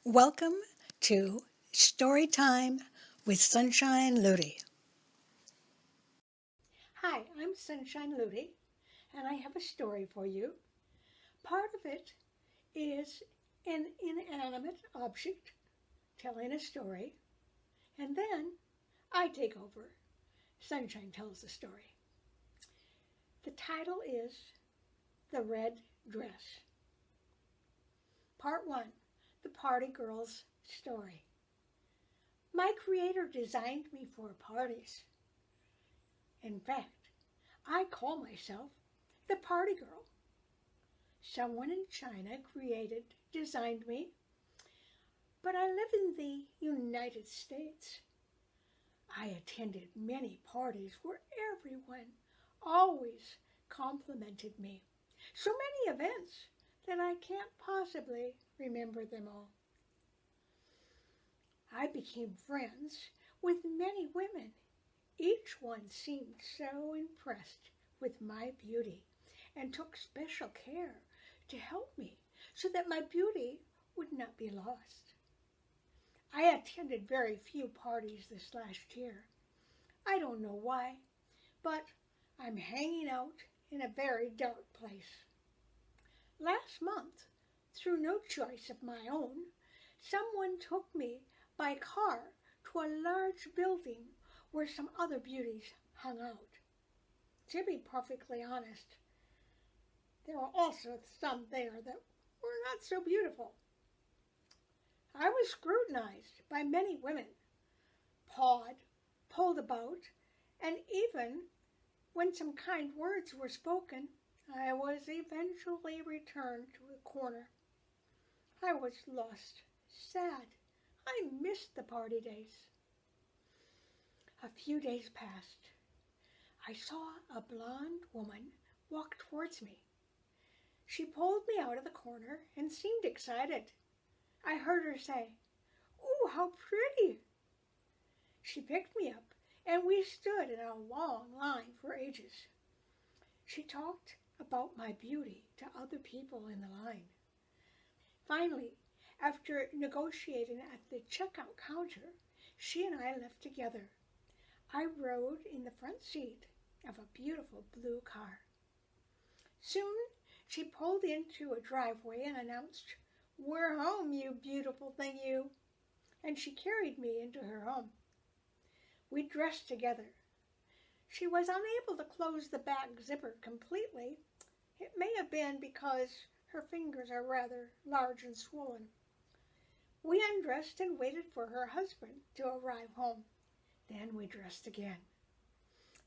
Welcome to Story Time with Sunshine Lutey. Hi, I'm Sunshine Lutey, and I have a story for you. Part of it is an inanimate object telling a story, and then I take over. Sunshine tells the story. The title is The Red Dress. Part 1, The Party Girl's Story. My creator designed me for parties. In fact, I call myself the party girl. Someone in China designed me, but I live in the United States. I attended many parties where everyone always complimented me. So many events that I can't possibly remember them all. I became friends with many women. Each one seemed so impressed with my beauty and took special care to help me so that my beauty would not be lost. I attended very few parties this last year. I don't know why, but I'm hanging out in a very dark place. Last month, through no choice of my own, someone took me by car to a large building where some other beauties hung out. To be perfectly honest, there were also some there that were not so beautiful. I was scrutinized by many women, pawed, pulled about, and even when some kind words were spoken, I was eventually returned to a corner. I was lost, sad. I missed the party days. A few days passed. I saw a blonde woman walk towards me. She pulled me out of the corner and seemed excited. I heard her say, "Ooh, how pretty!" She picked me up and we stood in a long line for ages. She talked about my beauty to other people in the line. Finally, after negotiating at the checkout counter, she and I left together. I rode in the front seat of a beautiful blue car. Soon she pulled into a driveway and announced, "We're home, you beautiful thing, you." And she carried me into her home. We dressed together. She was unable to close the back zipper completely. It may have been because her fingers are rather large and swollen. We undressed and waited for her husband to arrive home. Then we dressed again.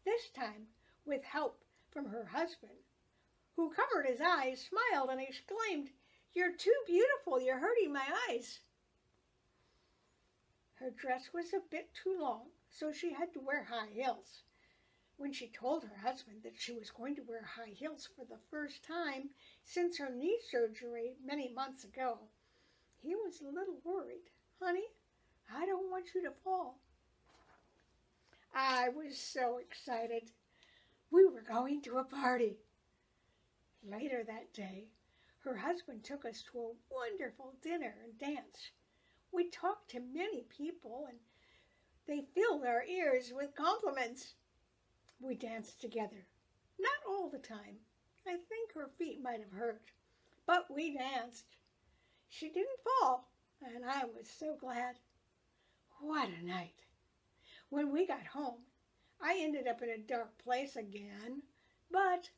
This time with help from her husband, who covered his eyes, smiled, and exclaimed, "You're too beautiful, you're hurting my eyes." Her dress was a bit too long, so she had to wear high heels. When she told her husband that she was going to wear high heels for the first time since her knee surgery many months ago, he was a little worried. "Honey, I don't want you to fall." I was so excited. We were going to a party. Later that day, her husband took us to a wonderful dinner and dance. We talked to many people, and they filled our ears with compliments. We danced together. Not all the time. I think her feet might have hurt, but we danced. She didn't fall, and I was so glad. What a night. When we got home, I ended up in a dark place again, but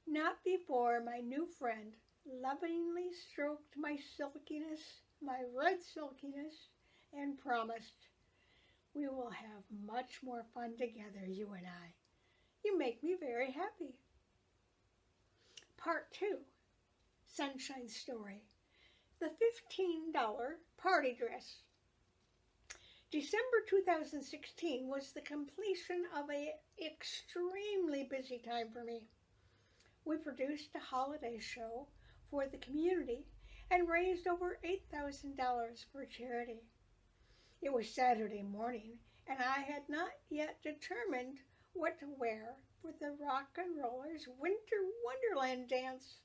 not before my new friend lovingly stroked my silkiness, my red silkiness, and promised, "We will have much more fun together, you and I. You make me very happy." Part 2, Sunshine's Story, the $15 party dress. December 2016 was the completion of an extremely busy time for me. We produced a holiday show for the community and raised over $8,000 for charity. It was Saturday morning, and I had not yet determined what to wear for the Rock and Rollers Winter Wonderland dance.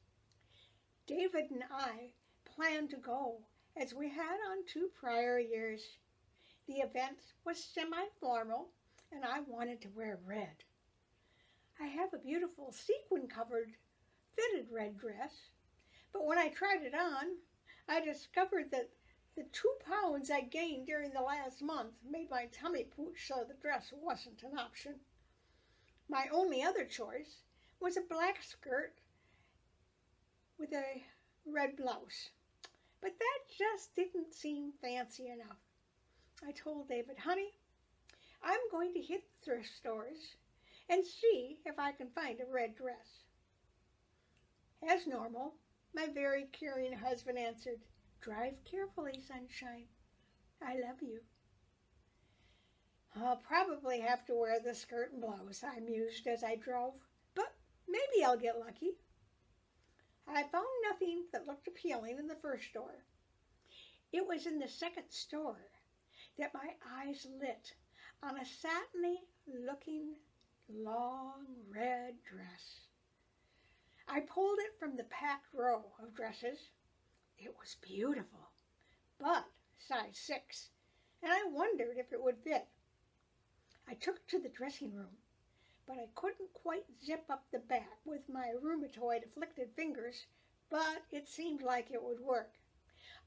David and I planned to go as we had on 2 prior years. The event was semi-formal, and I wanted to wear red. I have a beautiful sequin-covered, fitted red dress, but when I tried it on, I discovered that the 2 pounds I gained during the last month made my tummy pooch, so the dress wasn't an option. My only other choice was a black skirt with a red blouse, but that just didn't seem fancy enough. I told David, honey, I'm going to hit the thrift stores and see if I can find a red dress. As normal, my very caring husband answered, drive carefully, Sunshine. I love you. I'll probably have to wear the skirt and blouse, I mused as I drove, but maybe I'll get lucky. I found nothing that looked appealing in the first store. It was in the second store that my eyes lit on a satiny-looking, long red dress. I pulled it from the packed row of dresses. It was beautiful, but size 6, and I wondered if it would fit. I took it to the dressing room, but I couldn't quite zip up the back with my rheumatoid-afflicted fingers, but it seemed like it would work.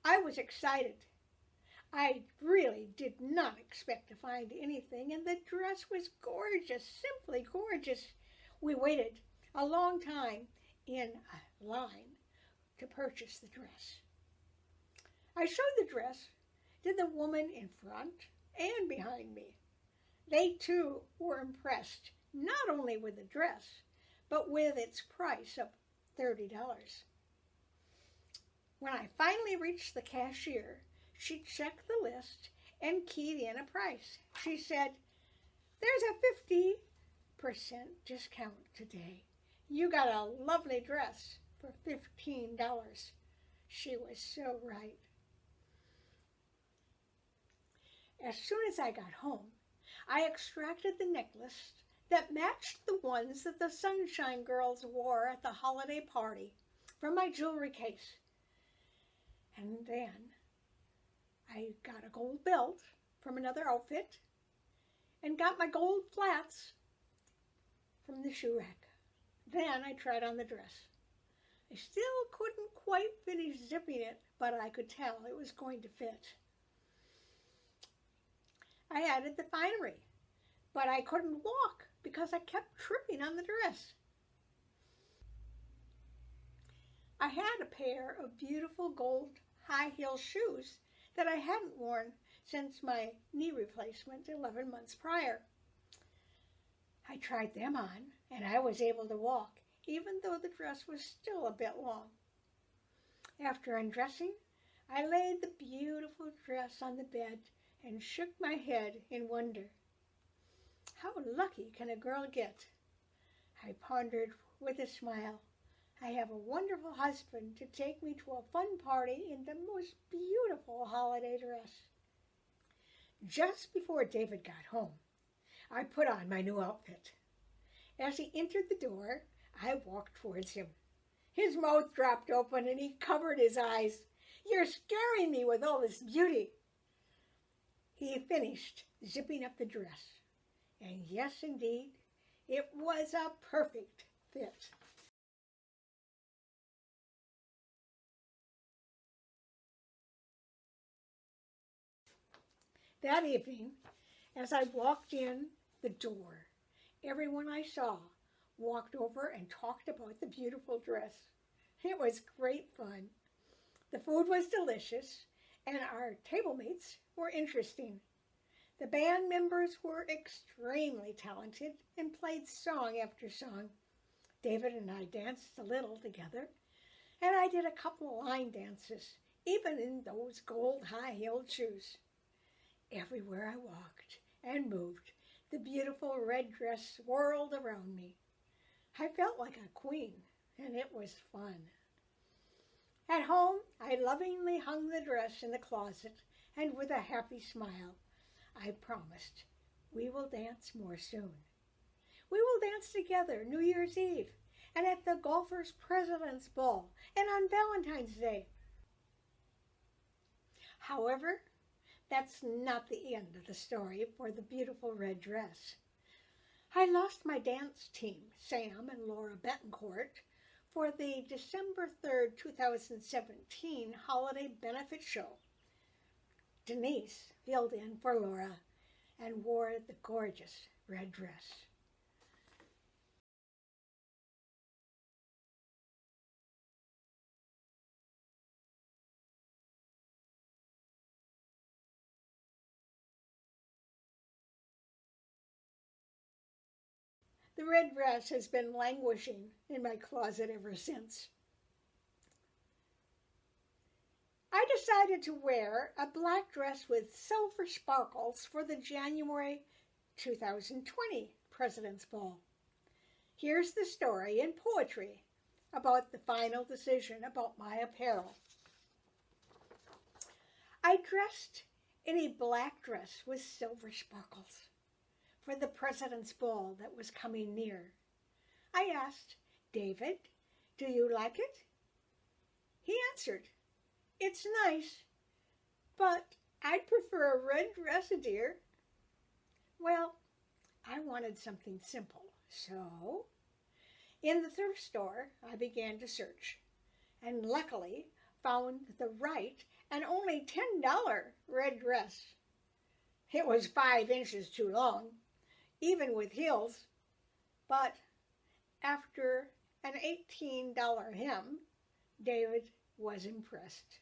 I was excited. I really did not expect to find anything, and the dress was gorgeous, simply gorgeous. We waited a long time in a line to purchase the dress. I showed the dress to the woman in front and behind me. They too were impressed, not only with the dress, but with its price of $30. When I finally reached the cashier, she checked the list and keyed in a price. She said, there's a 50% discount today. You got a lovely dress for $15. She was so right. As soon as I got home, I extracted the necklace that matched the ones that the Sunshine girls wore at the holiday party from my jewelry case. And then I got a gold belt from another outfit and got my gold flats from the shoe rack. Then I tried on the dress. I still couldn't quite finish zipping it, but I could tell it was going to fit. I added the finery, but I couldn't walk because I kept tripping on the dress. I had a pair of beautiful gold high-heel shoes that I hadn't worn since my knee replacement 11 months prior. I tried them on, and I was able to walk, even though the dress was still a bit long. After undressing, I laid the beautiful dress on the bed and shook my head in wonder. How lucky can a girl get? I pondered with a smile. I have a wonderful husband to take me to a fun party in the most beautiful holiday dress. Just before David got home, I put on my new outfit. As he entered the door, I walked towards him. His mouth dropped open and he covered his eyes. You're scaring me with all this beauty. He finished zipping up the dress. And yes, indeed, it was a perfect fit. That evening, as I walked in the door, everyone I saw walked over and talked about the beautiful dress. It was great fun. The food was delicious, and our table mates were interesting. The band members were extremely talented and played song after song. David and I danced a little together, and I did a couple of line dances, even in those gold high-heeled shoes. Everywhere I walked and moved, the beautiful red dress swirled around me. I felt like a queen, and it was fun. At home, I lovingly hung the dress in the closet, and with a happy smile, I promised, we will dance more soon. We will dance together New Year's Eve, and at the Golfers' President's Ball, and on Valentine's Day. However, that's not the end of the story for the beautiful red dress. I lost my dance team, Sam and Laura Betancourt, for the December 3rd, 2017 holiday benefit show. Denise filled in for Laura and wore the gorgeous red dress. The red dress has been languishing in my closet ever since. I decided to wear a black dress with silver sparkles for the January 2020 President's Ball. Here's the story in poetry about the final decision about my apparel. I dressed in a black dress with silver sparkles for the President's Ball that was coming near. I asked, "David, do you like it?" He answered, "It's nice, but I'd prefer a red dress, dear." Well, I wanted something simple, so in the thrift store I began to search, and luckily found the right and only $10 red dress. It was 5 inches too long, even with heels, but after an $18 hem, David was impressed.